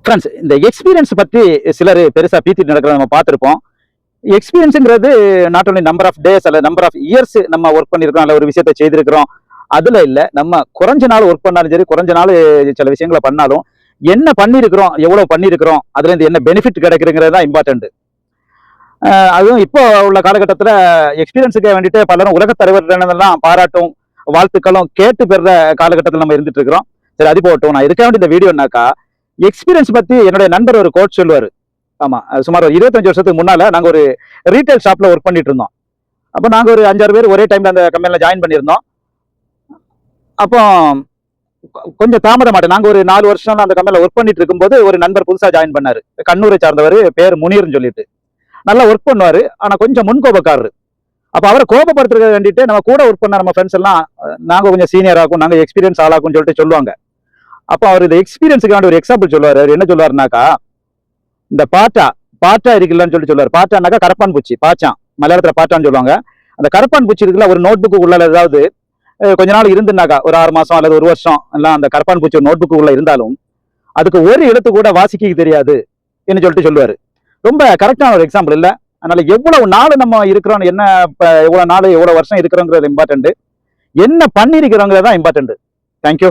Friends, இந்த experience பத்தி சிலர் பெருசா பீத்திட்டு நடக்கிறத நம்ம பார்த்திருப்போம். எக்ஸ்பீரியன்ஸ்ங்கிறது not only number of days அல்ல நம்பர் ஆஃப் இயர்ஸ் நம்ம ஒர்க் பண்ணியிருக்கிறோம், அல்ல ஒரு விஷயத்தை செய்திருக்கிறோம். அதுல இல்ல, நம்ம குறைஞ்ச நாள் ஒர்க் பண்ணாலும் சரி, குறைஞ்ச நாள் சில விஷயங்களை பண்ணாலும் என்ன பண்ணியிருக்கிறோம், எவ்வளவு பண்ணியிருக்கிறோம், அதுல இருந்து என்ன பெனிஃபிட் கிடைக்குதுங்கிறது தான் இம்பார்ட்டன்ட். அதுவும் இப்போ உள்ள காலகட்டத்தில் எக்ஸ்பீரியன்ஸுக்கு வேண்டிட்டு பலரும் உலக தலைவர்களெல்லாம் பாராட்டும் வாழ்த்துக்களும் கேட்டு பெற காலகட்டத்தில் நம்ம இருந்துட்டு இருக்கிறோம். சரி, அது போட்டோம். நான் இருக்க வேண்டிய இந்த வீடியோனாக்கா எக்ஸ்பீரியன்ஸ் பத்தி என்னுடைய நண்பர் ஒரு கோட் சொல்லுவாரு. ஆமா, சுமார் ஒரு 25 வருஷத்துக்கு முன்னால நாங்க ஒரு ரீட்டைல் ஷாப்ல ஒர்க் பண்ணிட்டு இருந்தோம். அப்போ நாங்க ஒரு 5-6 பேர் ஒரே டைம்ல அந்த கம்பெனில ஜாயின் பண்ணியிருந்தோம். அப்போ கொஞ்சம் தாமதமாட்டேன், நாங்க ஒரு 4 வருஷம் அந்த கம்பெனில ஒர்க் பண்ணிட்டு இருக்கும்போது ஒரு நண்பர் புதுசா ஜாயின் பண்ணாரு. கண்ணூரை சார்ந்தவர், பேர் முனீர்னு சொல்லிட்டு. நல்லா ஒர்க் பண்ணுவாரு, ஆனா கொஞ்சம் முன்கோபக்காரரு. அப்ப அவரை கோபப்படுத்துறத வேண்டிட்டு நம்ம கூட ஒர்க் பண்ண நம்ம ஃப்ரெண்ட்ஸ் எல்லாம் நாங்க கொஞ்சம் சீனியர் ஆகும், நாங்க எக்ஸ்பீரியன்ஸ் ஆளாக்கும் சொல்லிட்டு சொல்லுவாங்க. அப்ப அவர் இந்த எக்ஸ்பீரியன்ஸுக்கு வேண்டிய ஒரு எக்ஸாம்பிள் சொல்லுவாரு. அவர் என்ன சொல்லுவாருனாக்கா, இந்த பாட்டா இருக்குல்லன்னு சொல்லி சொல்லுவாரு. பாட்டானாக்கா கரப்பான் பூச்சி, பாச்சான், மலையாளத்துல பாட்டான்னு சொல்லுவாங்க. அந்த கரப்பான் பூச்சி இருக்குல்ல, ஒரு நோட் புக்கு உள்ள ஏதாவது கொஞ்ச நாள் இருந்துனாக்கா, ஒரு 6 மாசம் அல்லது 1 வருஷம் எல்லாம் அந்த கரப்பான் பூச்சி ஒரு நோட் புக்கு உள்ள இருந்தாலும் அதுக்கு ஒரு எழுத்து கூட வாசிக்க தெரியாது என்று சொல்லிட்டு சொல்லுவாரு. ரொம்ப கரெக்டான ஒரு எக்ஸாம்பிள் இல்ல. அதனால எவ்வளவு நாள் நம்ம இருக்கிறோம், என்ன எவ்வளவு நாள் எவ்வளவு வருஷம் இருக்கிறோங்கிறது இம்பார்ட்டன்ட், என்ன பண்ணிருக்கிறோங்கிறது தான் இம்பார்ட்டன்ட். தேங்க்யூ.